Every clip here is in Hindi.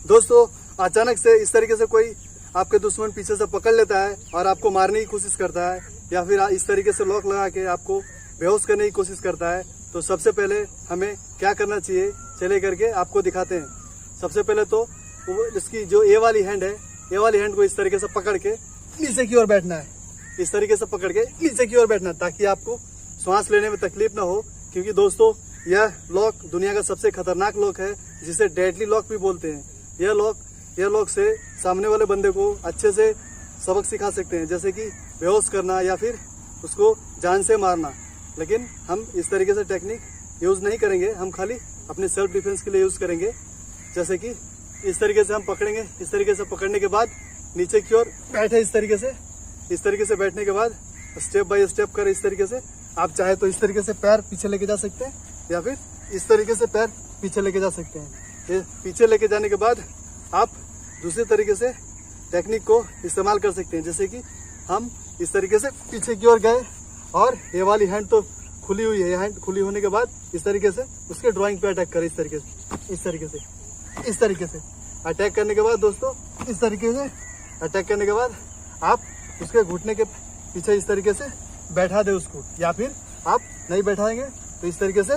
दोस्तों, अचानक से इस तरीके से कोई आपके दुश्मन पीछे से पकड़ लेता है और आपको मारने की कोशिश करता है, या फिर इस तरीके से लॉक लगा के आपको बेहोश करने की कोशिश करता है, तो सबसे पहले हमें क्या करना चाहिए, चले करके आपको दिखाते हैं। सबसे पहले तो इसकी जो ए वाली हैंड है, ए वाली हैंड को इस तरीके से पकड़ के नीचे की ओर बैठना है। इस तरीके से पकड़ के नीचे की ओर बैठना, ताकि आपको सांस लेने में तकलीफ ना हो। क्योंकि दोस्तों, यह लॉक दुनिया का सबसे खतरनाक लॉक है, जिसे डेडली लॉक भी बोलते हैं। यह लॉक से सामने वाले बंदे को अच्छे से सबक सिखा सकते हैं, जैसे कि बेहोश करना या फिर उसको जान से मारना। लेकिन हम इस तरीके से टेक्निक यूज नहीं करेंगे, हम खाली अपने सेल्फ डिफेंस के लिए यूज करेंगे। जैसे कि इस तरीके से हम पकड़ेंगे, इस तरीके से पकड़ने के बाद नीचे की ओर बैठे, इस तरीके से बैठने के बाद स्टेप बाय स्टेप कर। इस तरीके से आप चाहे तो इस तरीके से पैर पीछे लेके जा सकते हैं, या फिर इस तरीके से पैर पीछे लेके जा सकते हैं। ये पीछे लेके जाने के बाद आप दूसरे तरीके से टेक्निक को इस्तेमाल कर सकते हैं। जैसे कि हम इस तरीके से पीछे की ओर गए और ये वाली हैंड तो खुली हुई है, ये हैंड खुली होने के बाद इस तरीके से उसके ड्राइंग पे अटैक करें। इस तरीके से अटैक करने के बाद दोस्तों, इस तरीके से अटैक करने के बाद आप उसके घुटने के पीछे इस तरीके से बैठा दे उसको, या फिर आप नहीं बैठाएंगे तो इस तरीके से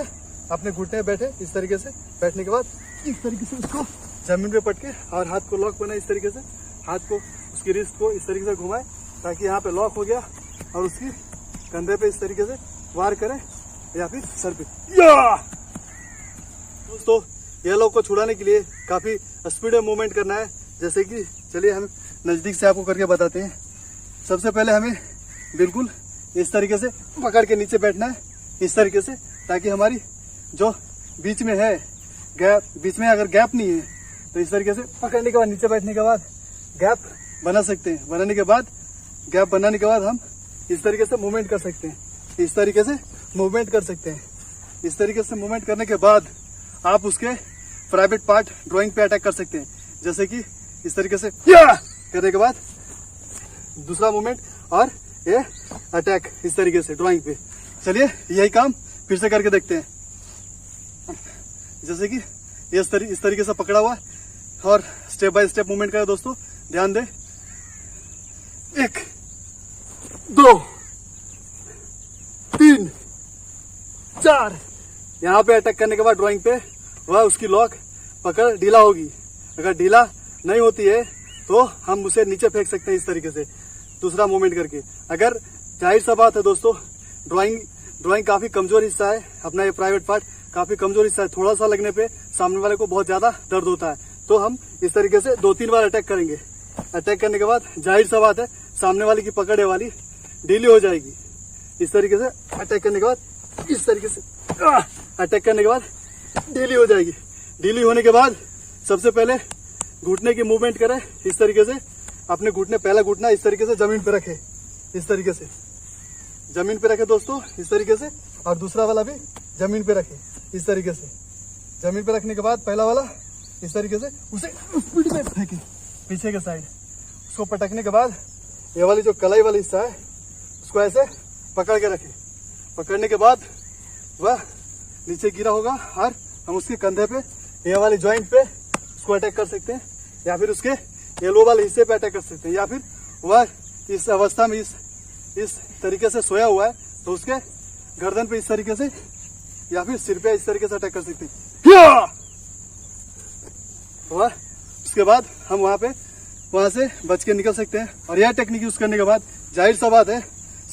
अपने घुटने बैठे। इस तरीके से बैठने के बाद इस तरीके से उसको जमीन पे पटके और हाथ को लॉक बनाए। इस तरीके से हाथ को, उसकी रिस्ट को इस तरीके से घुमाए, ताकि यहाँ पे लॉक हो गया, और उसकी कंधे पे इस तरीके से वार करें या फिर सर पे। दोस्तों, यह लॉक को छुड़ाने के लिए काफी स्पीड में मूवमेंट करना है। जैसे कि चलिए हम नजदीक से आपको करके बताते हैं। सबसे पहले हमें बिल्कुल इस तरीके से पकड़ के नीचे बैठना है, इस तरीके से, ताकि हमारी जो बीच में है गैप, बीच में अगर गैप नहीं है तो इस तरीके से पकड़ने के बाद नीचे बैठने के बाद गैप बना सकते हैं। गैप बनाने के बाद हम इस तरीके से मूवमेंट कर सकते हैं। इस तरीके से मूवमेंट करने के बाद आप उसके प्राइवेट पार्ट ड्राइंग पे अटैक कर सकते हैं। जैसे कि इस तरीके से करने के बाद दूसरा मूवमेंट और ये अटैक इस तरीके से ड्राइंग पे। चलिए यही काम फिर से करके देखते हैं। जैसे कि ये इस तरीके से पकड़ा हुआ है और स्टेप बाय स्टेप मूवमेंट करें। दोस्तों ध्यान दें, 1 2 3 4। यहाँ पे अटैक करने के बाद ड्राइंग पे वह उसकी लॉक पकड़ ढीला होगी। अगर ढीला नहीं होती है तो हम उसे नीचे फेंक सकते हैं इस तरीके से, दूसरा मूवमेंट करके। अगर जाहिर सा बात है दोस्तों, ड्राइंग काफी कमजोर हिस्सा है, अपना ये प्राइवेट पार्ट काफी कमजोर हिस्सा है। थोड़ा सा लगने पे सामने वाले को बहुत ज्यादा दर्द होता है। तो हम इस तरीके से 2-3 बार अटैक करेंगे। अटैक करने के बाद जाहिर सा बात है, सामने वाले की पकड़े वाली ढीली हो जाएगी। इस तरीके से अटैक करने के बाद, इस तरीके से अटैक करने के बाद ढीली हो जाएगी। ढीली होने के बाद सबसे पहले घुटने की मूवमेंट करें। इस तरीके से अपने घुटने, पहला घुटना इस तरीके से जमीन पे रखे, इस तरीके से जमीन पे रखे दोस्तों, इस तरीके से, और दूसरा वाला भी जमीन पे रखे, इस तरीके से। जमीन पे रखने के बाद पहला वाला इस तरीके से उसे स्पीड में फेंके पीछे के साइड। उसको पटकने के बाद ये वाली जो कलाई वाली हिस्सा है उसको ऐसे पकड़ के रखे। पकड़ने के बाद वह नीचे गिरा होगा और हम उसके कंधे पे, ये वाले जॉइंट पे उसको अटैक कर सकते हैं, या फिर उसके एल्बो वाले हिस्से पे अटैक कर सकते हैं, या फिर वह इस अवस्था में इस तरीके से सोया हुआ है तो उसके गर्दन पे इस तरीके से या फिर सिर पे इस तरीके से अटैक कर सकते हैं। वह उसके बाद हम वहां से बच के निकल सकते हैं। और यह टेक्निक यूज करने के बाद जाहिर सा बात है,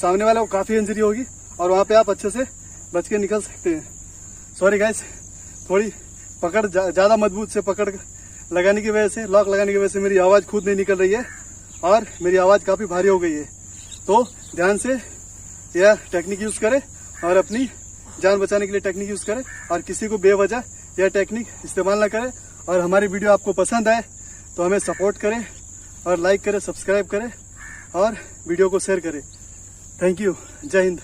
सामने वाले को काफी इंजरी होगी और वहां पे आप अच्छे से बच के निकल सकते हैं। सॉरी गाइस, थोड़ी पकड़ ज्यादा मजबूत से पकड़ लगाने की वजह से, लॉक लगाने की वजह से मेरी आवाज खुद नहीं निकल रही है और मेरी आवाज काफी भारी हो गई है। तो ध्यान से यह टेक्निक यूज करें और अपनी जान बचाने के लिए टेक्निक यूज करें, और किसी को बेवजह यह टेक्निक इस्तेमाल ना करें। और हमारी वीडियो आपको पसंद आए तो हमें सपोर्ट करें और लाइक करें, सब्सक्राइब करें और वीडियो को शेयर करें। Thank you. जय हिंद।